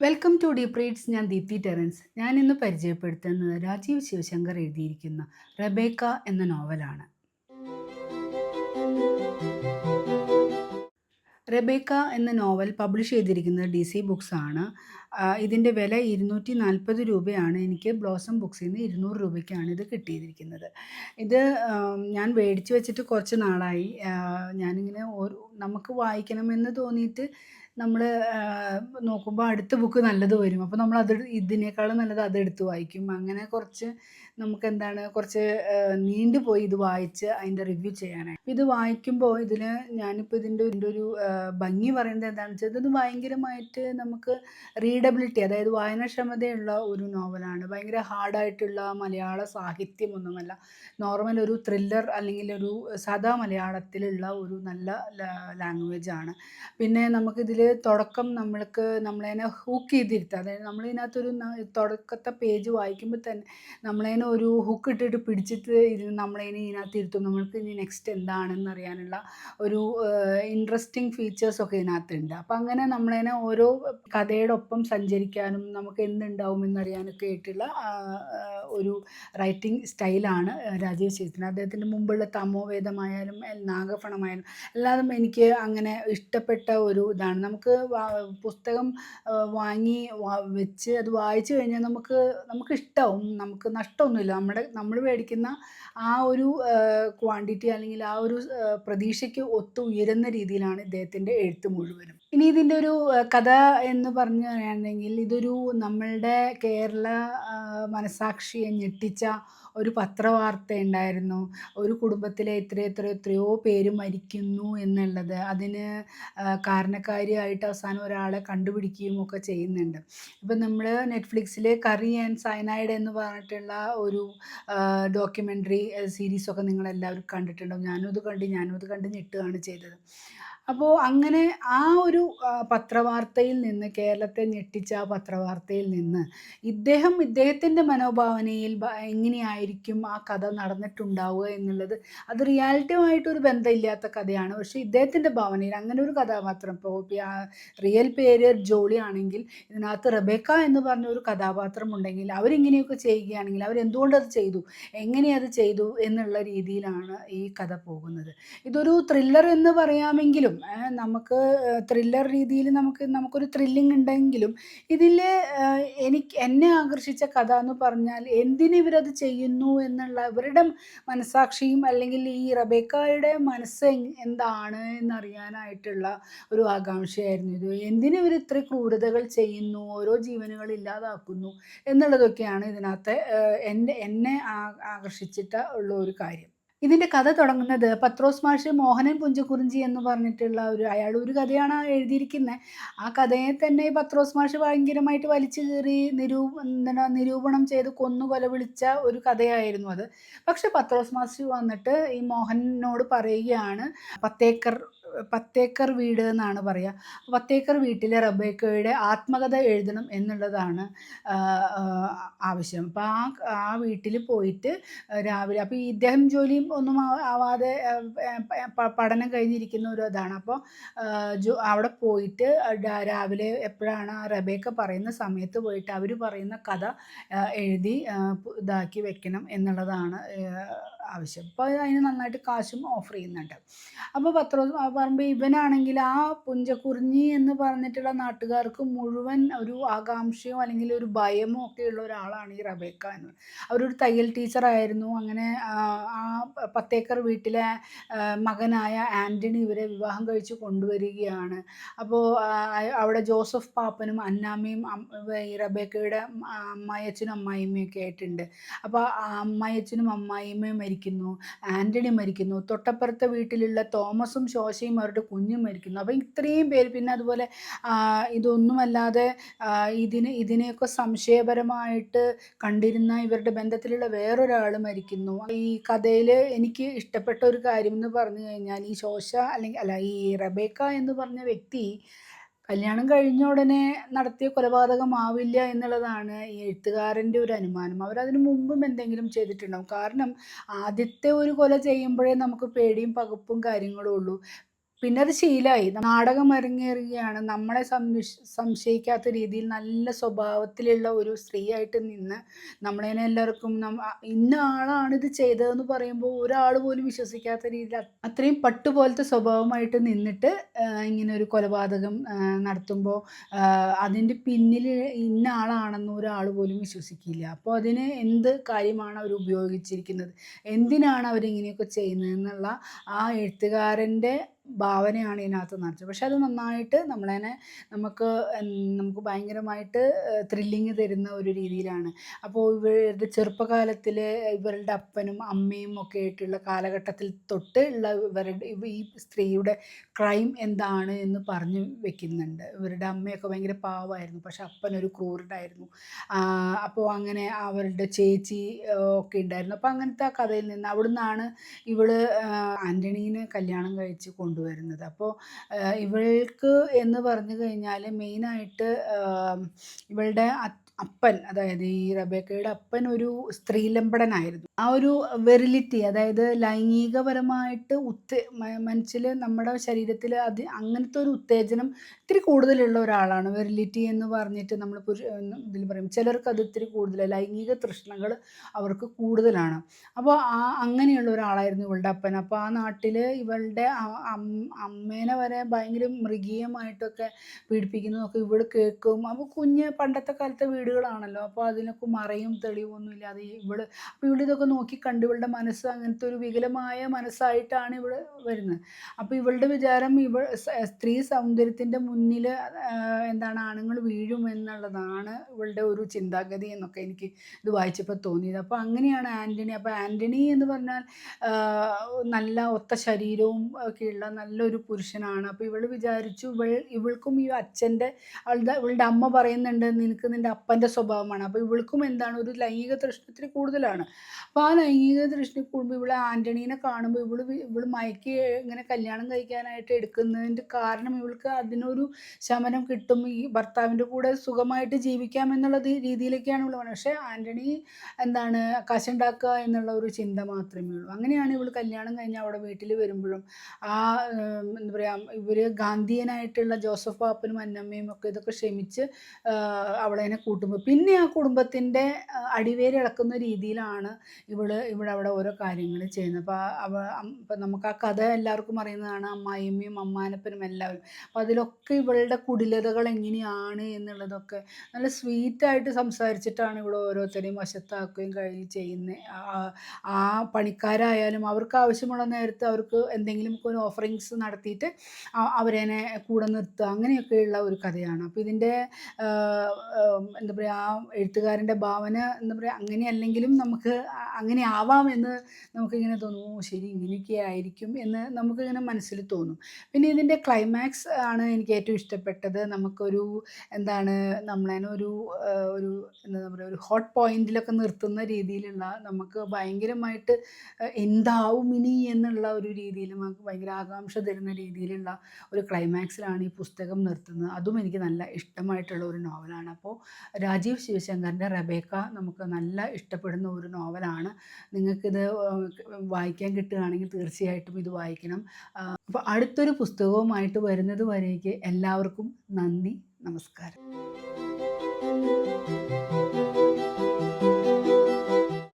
Welcome to deep reads. ഞാൻ Deepthi Terence. ഞാൻ ഇന്ന് പരിചയപ്പെടുത്തുന്നത് രാജീവ് ശിവശങ്കർ എഴുതിയിരിക്കുന്ന റബേക്ക എന്ന നോവലാണ്. റബേക്ക എന്ന നോവൽ പബ്ലിഷ് ചെയ്തിരിക്കുന്നത് DC ബുക്സ് ആണ്. ഇതിൻ്റെ വില 240 രൂപയാണ്. എനിക്ക് ബ്ലോസം ബുക്സിൽ നിന്ന് 200 രൂപയ്ക്കാണ് ഇത് കിട്ടിയിരിക്കുന്നത്. ഇത് ഞാൻ മേടിച്ച് വെച്ചിട്ട് കുറച്ച് നാളായി. ഞാനിങ്ങനെ നമുക്ക് വായിക്കണമെന്ന് തോന്നിയിട്ട് നമ്മൾ നോക്കുമ്പോൾ അടുത്ത ബുക്ക് നല്ലത് വരും. അപ്പോൾ നമ്മൾ ഇതിനേക്കാളും നല്ലത് അതെടുത്ത് വായിക്കും. അങ്ങനെ കുറച്ച് നീണ്ടു പോയി ഇത് വായിച്ച് അതിൻ്റെ റിവ്യൂ ചെയ്യാനായി. ഇത് വായിക്കുമ്പോൾ ഞാനിപ്പോൾ ഇതിൻ്റെ ഒരു ഭംഗി പറയുന്നത് എന്താണെന്ന് വെച്ചാൽ, ഇത് ഭയങ്കരമായിട്ട് നമുക്ക് റീഡബിലിറ്റി, അതായത് വായനാക്ഷമതയുള്ള ഒരു നോവലാണ്. ഭയങ്കര ഹാർഡായിട്ടുള്ള മലയാള സാഹിത്യമൊന്നുമല്ല. നോർമൽ ഒരു ത്രില്ലർ അല്ലെങ്കിൽ ഒരു സാധാ മലയാളത്തിലുള്ള ഒരു നല്ല ലാംഗ്വേജാണ്. പിന്നെ നമുക്കിതിൽ തുടക്കം നമ്മളതിനെ ഹൂക്ക് ചെയ്തിരുത്തുക. അതായത് നമ്മളിതിനകത്തൊരു തുടക്കത്തെ പേജ് വായിക്കുമ്പോൾ തന്നെ നമ്മളതിനെ ഒരു ഹുക്ക് ഇട്ടിട്ട് പിടിച്ചിട്ട് നമ്മളതിനെ ഇതിനകത്ത് ഇരുത്തും. നമ്മൾക്ക് ഇനി നെക്സ്റ്റ് എന്താണെന്ന് അറിയാനുള്ള ഒരു ഇൻട്രസ്റ്റിംഗ് ഫീച്ചേഴ്സൊക്കെ ഇതിനകത്തുണ്ട്. അപ്പം അങ്ങനെ നമ്മളതിനെ ഓരോ കഥയുടെ ഒപ്പം സഞ്ചരിക്കാനും നമുക്ക് എന്തുണ്ടാവും എന്നറിയാനൊക്കെ ആയിട്ടുള്ള ഒരു റൈറ്റിംഗ് സ്റ്റൈലാണ് രാജീവ് ശിവശങ്കർ. അദ്ദേഹത്തിൻ്റെ മുമ്പുള്ള തമോവേദമായാലും നാഗഫണമായാലും എല്ലാതും എനിക്ക് അങ്ങനെ ഇഷ്ടപ്പെട്ട ഒരു ഇതാണ്. നമുക്ക് പുസ്തകം വാങ്ങി വെച്ച് അത് വായിച്ചു കഴിഞ്ഞാൽ നമുക്ക് ഇഷ്ടമാവും. നമുക്ക് നഷ്ടമൊന്നുമില്ല. നമ്മൾ മേടിക്കുന്ന ആ ഒരു ക്വാണ്ടിറ്റി അല്ലെങ്കിൽ ആ ഒരു പ്രതീക്ഷയ്ക്ക് ഒത്തു ഉയരുന്ന രീതിയിലാണ് ഇദ്ദേഹത്തിൻ്റെ എഴുത്ത് മുഴുവനും. ഇനി ഇതിൻ്റെ ഒരു കഥ എന്ന് പറഞ്ഞു പറയുകയാണെങ്കിൽ, ഇതൊരു നമ്മളുടെ കേരള മനസാക്ഷിയെ ഞെട്ടിച്ച ഒരു പത്രവാർത്ത ഉണ്ടായിരുന്നു. ഒരു കുടുംബത്തിലെ എത്രയോ പേര് മരിക്കുന്നു എന്നുള്ളത്. അതിന് കാരണക്കാരിയായിട്ട് അവസാനം ഒരാളെ കണ്ടുപിടിക്കുകയും ഒക്കെ ചെയ്യുന്നുണ്ട്. ഇപ്പം നമ്മൾ നെറ്റ്ഫ്ലിക്സിൽ കറി ആൻഡ് സയനൈഡ് എന്ന് പറഞ്ഞിട്ടുള്ള ഒരു ഡോക്യുമെൻ്ററി സീരീസൊക്കെ നിങ്ങളെല്ലാവരും കണ്ടിട്ടുണ്ടാവും. ഞാനും അത് കണ്ട് ഞെട്ടുകയാണ് ചെയ്തത്. അപ്പോൾ അങ്ങനെ ആ ഒരു പത്രവാർത്തയിൽ നിന്ന്, കേരളത്തെ ഞെട്ടിച്ച ആ പത്രവാർത്തയിൽ നിന്ന് ഇദ്ദേഹത്തിൻ്റെ മനോഭാവനയിൽ എങ്ങനെയായിരിക്കും ആ കഥ നടന്നിട്ടുണ്ടാവുക എന്നുള്ളത്, അത് റിയാലിറ്റിയുമായിട്ടൊരു ബന്ധമില്ലാത്ത കഥയാണ്. പക്ഷേ ഇദ്ദേഹത്തിൻ്റെ ഭാവനയിൽ അങ്ങനെ ഒരു കഥാപാത്രം, ഇപ്പോൾ റിയൽ പേര് ജോളി ആണെങ്കിൽ ഇതിനകത്ത് റബേക്ക എന്ന് പറഞ്ഞ ഒരു കഥാപാത്രം ഉണ്ടെങ്കിൽ അവരിങ്ങനെയൊക്കെ ചെയ്യുകയാണെങ്കിൽ അവരെന്തുകൊണ്ടത് ചെയ്തു, എങ്ങനെയത് ചെയ്തു എന്നുള്ള രീതിയിലാണ് ഈ കഥ പോകുന്നത്. ഇതൊരു ത്രില്ലർ എന്ന് പറയാമെങ്കിലും നമുക്ക് ത്രില്ലർ രീതിയിൽ നമുക്കൊരു ത്രില്ലിംഗ് ഉണ്ടെങ്കിലും ഇതിൽ എന്നെ ആകർഷിച്ച കഥ എന്ന് പറഞ്ഞാൽ എന്തിനിവരത് ചെയ്യുന്നു എന്നുള്ള ഇവരുടെ മനസാക്ഷിയും അല്ലെങ്കിൽ ഈ റബേക്കയുടെ മനസ്സ് എന്താണ് എന്നറിയാനായിട്ടുള്ള ഒരു ആകാംക്ഷയായിരുന്നു ഇത്. എന്തിനിവർ ഇത്ര ക്രൂരതകൾ ചെയ്യുന്നു, ഓരോ ജീവനുകൾ ഇല്ലാതാക്കുന്നു എന്നുള്ളതൊക്കെയാണ് ഇതിനകത്തെ എന്നെ ആകർഷിച്ചിട്ട് ഉള്ള ഒരു കാര്യം. ഇതിൻ്റെ കഥ തുടങ്ങുന്നത് പത്രോസ് മാഷ് മോഹനൻ പുഞ്ചക്കുറിഞ്ചി എന്ന് പറഞ്ഞിട്ടുള്ള അയാൾ ഒരു കഥയാണ് എഴുതിയിരിക്കുന്നത്. ആ കഥയെ തന്നെ പത്രോസ് മാഷ് ഭയങ്കരമായിട്ട് വലിച്ചു കീറി നിരൂപണം ചെയ്ത് കൊല വിളിച്ച ഒരു കഥയായിരുന്നു അത്. പക്ഷെ പത്രോസ് മാഷ് വന്നിട്ട് ഈ മോഹനനോട് പറയുകയാണ്, പത്തേക്കർ വീട് എന്നാണ് പറയുക. പത്തേക്കർ വീട്ടിലെ റബേക്കയുടെ ആത്മകഥ എഴുതണം എന്നുള്ളതാണ് ആവശ്യം. അപ്പോൾ ആ വീട്ടിൽ പോയിട്ട് രാവിലെ, അപ്പോൾ ഇദ്ദേഹം ജോലിയും ഒന്നും ആവാതെ പഠനം കഴിഞ്ഞിരിക്കുന്ന ഒരു ഇതാണ്. അപ്പോൾ അവിടെ പോയിട്ട് രാവിലെ എപ്പോഴാണ് ആ റബേക്ക പറയുന്ന സമയത്ത് പോയിട്ട് അവർ പറയുന്ന കഥ എഴുതി ഇതാക്കി വെക്കണം എന്നുള്ളതാണ് ആവശ്യം. അപ്പോൾ അതിന് നന്നായിട്ട് കാശും ഓഫർ ചെയ്യുന്നുണ്ട്. അപ്പോൾ പറയുമ്പോൾ ഇവനാണെങ്കിൽ ആ പുഞ്ചക്കുറിഞ്ഞി എന്ന് പറഞ്ഞിട്ടുള്ള നാട്ടുകാർക്ക് മുഴുവൻ ഒരു ആകാംക്ഷയോ അല്ലെങ്കിൽ ഒരു ഭയമോ ഒക്കെ ഉള്ള ഒരാളാണ് ഈ റബേക്ക എന്ന്. അവരൊരു തയ്യൽ ടീച്ചറായിരുന്നു. അങ്ങനെ ആ പത്തേക്കർ വീട്ടിലെ മകനായ ആൻ്റണി ഇവരെ വിവാഹം കഴിച്ച് കൊണ്ടുവരികയാണ്. അപ്പോൾ അവിടെ ജോസഫ് പാപ്പനും അന്നാമ്മയും ഈ റബേക്കയുടെ അമ്മായിയച്ഛനും അമ്മായിയമ്മയൊക്കെ ആയിട്ടുണ്ട്. അപ്പോൾ അമ്മായിയച്ഛനും അമ്മായിയമ്മയും മരിക്കുന്നു, ആൻ്റണി മരിക്കുന്നു, തൊട്ടപ്പുറത്തെ വീട്ടിലുള്ള തോമസും ശോശയും അവരുടെ കുഞ്ഞും മരിക്കുന്നു. അപ്പോൾ ഇത്രയും പേര്, പിന്നെ അതുപോലെ ഇതൊന്നുമല്ലാതെ ഇതിനെയൊക്കെ സംശയപരമായിട്ട് കണ്ടിരുന്ന ഇവരുടെ ബന്ധത്തിലുള്ള വേറൊരാൾ മരിക്കുന്നു. ഈ കഥയിൽ എനിക്ക് ഇഷ്ടപ്പെട്ട ഒരു കാര്യം എന്ന് പറഞ്ഞു കഴിഞ്ഞാൽ, ഈ ഈ റബേക്ക എന്ന് പറഞ്ഞ വ്യക്തി കല്യാണം കഴിഞ്ഞ ഉടനെ നടത്തിയ കൊലപാതകമാവില്ല എന്നുള്ളതാണ് ഈ എഴുത്തുകാരൻ്റെ ഒരു അനുമാനം. അവരതിനു മുമ്പും എന്തെങ്കിലും ചെയ്തിട്ടുണ്ടാവും. കാരണം ആദ്യത്തെ ഒരു കൊല ചെയ്യുമ്പോഴേ നമുക്ക് പേടിയും പകപ്പും കാര്യങ്ങളും ഉള്ളൂ. പിന്നെ അത് ശീലമായി. നാടകം അരങ്ങേറുകയാണ്. നമ്മളെ സംശയിക്കാത്ത രീതിയിൽ നല്ല സ്വഭാവത്തിലുള്ള ഒരു സ്ത്രീയായിട്ട് നിന്ന് നമ്മളേനെ എല്ലാവർക്കും ഇന്ന ആളാണിത് ചെയ്തതെന്ന് പറയുമ്പോൾ ഒരാൾ പോലും വിശ്വസിക്കാത്ത രീതിയിൽ അത്രയും പട്ടുപോലത്തെ സ്വഭാവമായിട്ട് നിന്നിട്ട് ഇങ്ങനെ ഒരു കൊലപാതകം നടത്തുമ്പോൾ അതിൻ്റെ പിന്നിൽ ഇന്ന ആളാണെന്ന് ഒരാൾ പോലും വിശ്വസിക്കില്ല. അപ്പോൾ അതിന് എന്ത് കാര്യമാണ് അവർ ഉപയോഗിച്ചിരിക്കുന്നത്, എന്തിനാണ് അവരിങ്ങനെയൊക്കെ ചെയ്യുന്നതെന്നുള്ള ആ എഴുത്തുകാരൻ്റെ ഭാവനയാണ് ഇതിനകത്ത് നിറച്ചത്. പക്ഷെ അത് നന്നായിട്ട് നമുക്ക് നമുക്ക് ഭയങ്കരമായിട്ട് ത്രില്ലിങ് തരുന്ന ഒരു രീതിയിലാണ്. അപ്പോൾ ഇവരുടെ ചെറുപ്പകാലത്തിൽ ഇവരുടെ അപ്പനും അമ്മയും ഒക്കെ ആയിട്ടുള്ള കാലഘട്ടത്തിൽ തൊട്ട് ഉള്ള ഈ സ്ത്രീയുടെ ക്രൈം എന്താണ് എന്ന് പറഞ്ഞു വെക്കുന്നുണ്ട്. ഇവരുടെ അമ്മയൊക്കെ ഭയങ്കര പാവമായിരുന്നു, പക്ഷെ അപ്പനൊരു ക്രൂരനായിരുന്നു. അപ്പോൾ അങ്ങനെ അവരുടെ ചേച്ചി ഒക്കെ ഉണ്ടായിരുന്നു. അപ്പോൾ അങ്ങനത്തെ ആ കഥയിൽ നിന്ന് അവിടുന്നാണ് ഇവള് ആൻ്റണീനെ കല്യാണം കഴിച്ച് കൊണ്ടുവരുന്നത്. അപ്പോൾ ഇവൾക്ക് എന്ന് പറഞ്ഞു കഴിഞ്ഞാൽ മെയിനായിട്ട് ഇവളുടെ അപ്പൻ, അതായത് ഈ റബേക്കയുടെ അപ്പൻ ഒരു സ്ത്രീലമ്പടനായിരുന്നു. ആ ഒരു വെറിലിറ്റി, അതായത് ലൈംഗികപരമായിട്ട് മനസ്സിൽ നമ്മുടെ ശരീരത്തിൽ അങ്ങനത്തെ ഒരു ഉത്തേജനം ഇത്തിരി കൂടുതലുള്ള ഒരാളാണ്. വെറിലിറ്റി എന്ന് പറഞ്ഞിട്ട് നമ്മൾ ഇതിൽ പറയും, ചിലർക്ക് അത് ഇത്തിരി കൂടുതൽ ലൈംഗിക തൃഷ്ണകൾ അവർക്ക് കൂടുതലാണ്. അപ്പോൾ അങ്ങനെയുള്ള ഒരാളായിരുന്നു ഇവളുടെ അപ്പൻ. അപ്പോൾ ആ നാട്ടിൽ ഇവളുടെ അമ്മേനെ വരെ ഭയങ്കര മൃഗീയമായിട്ടൊക്കെ പീഡിപ്പിക്കുന്നതൊക്കെ ഇവൾ കേൾക്കും. അപ്പോൾ പണ്ടത്തെ കാലത്തെ വീടുകളാണല്ലോ, അപ്പോൾ അതിനൊക്കെ മറയും തെളിവൊന്നും ഇല്ലാതെ അപ്പോൾ ഇവളിതൊക്കെ നോക്കി കണ്ട് ഇവളുടെ മനസ്സ് അങ്ങനത്തെ ഒരു വികലമായ മനസ്സായിട്ടാണ് ഇവള് വരുന്നത്. അപ്പോൾ ഇവളുടെ വിചാരം സ്ത്രീ സൗന്ദര്യത്തിൻ്റെ മുന്നിൽ എന്താണ് ആണുങ്ങൾ വീഴും എന്നുള്ളതാണ് ഇവളുടെ ഒരു ചിന്താഗതി എന്നൊക്കെ എനിക്ക് ഇത് വായിച്ചപ്പോൾ തോന്നിയത്. അപ്പോൾ അങ്ങനെയാണ് ആൻ്റണി. അപ്പോൾ ആൻ്റണി എന്ന് പറഞ്ഞാൽ നല്ല ഒത്ത ശരീരവും ഒക്കെയുള്ള നല്ലൊരു പുരുഷനാണ്. അപ്പോൾ ഇവള് വിചാരിച്ചു ഇവൾക്കും ഈ ഇവളുടെ അമ്മ പറയുന്നുണ്ട് നിനക്ക് നിൻ്റെ അപ്പൻ്റെ സ്വഭാവമാണ്. അപ്പോൾ ഇവൾക്കും എന്താണ് ഒരു ലൈംഗിക തൃഷ്ണത്തിന് കൂടുതലാണ്. അപ്പോൾ ആ ലൈംഗിക തൃഷ്ണ കൂടുമ്പോൾ ഇവളെ ആൻ്റണീനെ കാണുമ്പോൾ ഇവള് മയക്കി ഇങ്ങനെ കല്യാണം കഴിക്കാനായിട്ട് എടുക്കുന്നതിൻ്റെ കാരണം ഇവൾക്ക് അതിനൊരു ശമനം കിട്ടും, ഈ ഭർത്താവിൻ്റെ കൂടെ സുഖമായിട്ട് ജീവിക്കാം എന്നുള്ള രീതിയിലേക്കാണ് ഇവൾ പറയുന്നത്. പക്ഷേ ആൻ്റണി എന്താണ് കാശുണ്ടാക്കുക എന്നുള്ള ഒരു ചിന്ത മാത്രമേ ഉള്ളൂ. അങ്ങനെയാണ് ഇവൾ കല്യാണം കഴിഞ്ഞ് അവിടെ വീട്ടിൽ വരുമ്പോഴും എന്താ പറയുക, ഇവർ ഗാന്ധിയനായിട്ടുള്ള ജോസഫ് പാപ്പനും അന്നമ്മയും ഒക്കെ ഇതൊക്കെ ക്ഷമിച്ച് അവളതിനെ കൂട്ടുമ്പോൾ പിന്നെ ആ കുടുംബത്തിൻ്റെ അടിവേരിളക്കുന്ന രീതിയിലാണ് ഇവിടെ അവിടെ ഓരോ കാര്യങ്ങൾ ചെയ്യുന്നത്. അപ്പോൾ നമുക്ക് ആ കഥ എല്ലാവർക്കും അറിയുന്നതാണ്, അമ്മായിയമ്മയും അമ്മാനപ്പനും എല്ലാവരും. അപ്പോൾ അതിലൊക്കെ ഇവളുടെ കുടിലതകൾ എങ്ങനെയാണ് എന്നുള്ളതൊക്കെ നല്ല സ്വീറ്റായിട്ട് സംസാരിച്ചിട്ടാണ് ഇവിടെ ഓരോരുത്തരെയും വശത്താക്കുകയും ചെയ്യുന്നത്. ആ പണിക്കാരായാലും അവർക്ക് ആവശ്യമുള്ള നേരത്ത് അവർക്ക് എന്തെങ്കിലും ഒരു ഓഫറിങ്സ് നടത്തിയിട്ട് അവരേനെ കൂടെ നിർത്തുക, അങ്ങനെയൊക്കെയുള്ള ഒരു കഥയാണ്. അപ്പോൾ ഇതിൻ്റെ എന്താ പറയുക, ആ എഴുത്തുകാരൻ്റെ ഭാവന എന്താ പറയുക, അങ്ങനെയല്ലെങ്കിലും നമുക്ക് അങ്ങനെ ആവാമെന്ന് നമുക്കിങ്ങനെ തോന്നും. ശരി, ഇങ്ങനെയൊക്കെ ആയിരിക്കും എന്ന് നമുക്കിങ്ങനെ മനസ്സിൽ തോന്നും. പിന്നെ ഇതിൻ്റെ ക്ലൈമാക്സ് ആണ് എനിക്ക് ഏറ്റവും ഇഷ്ടപ്പെട്ടത്. നമുക്കൊരു എന്താണ് നമ്മളതിനെ ഒരു എന്താ പറയുക, ഒരു ഹോട്ട് പോയിന്റിലൊക്കെ നിർത്തുന്ന രീതിയിലുള്ള, നമുക്ക് ഭയങ്കരമായിട്ട് എന്താവും ഇനി എന്നുള്ള ഒരു രീതിയിൽ നമുക്ക് ഭയങ്കര ആകാംക്ഷ തരുന്ന രീതിയിലുള്ള ഒരു ക്ലൈമാക്സിലാണ് ഈ പുസ്തകം നിർത്തുന്നത്. അതും എനിക്ക് നല്ല ഇഷ്ടമായിട്ടുള്ള ഒരു നോവലാണ്. അപ്പോൾ രാജീവ് ശിവശങ്കറിൻ്റെ റബേക്ക നമുക്ക് നല്ല ഇഷ്ടപ്പെടുന്ന ഒരു നോവലാണ്. നിങ്ങൾക്കിത് വായിക്കാൻ കിട്ടുകയാണെങ്കിൽ തീർച്ചയായിട്ടും ഇത് വായിക്കണം. അപ്പോൾ അടുത്തൊരു പുസ്തകവുമായിട്ട് വരുന്നത് വരേക്ക് എല്ലാവർക്കും നന്ദി, നമസ്കാരം.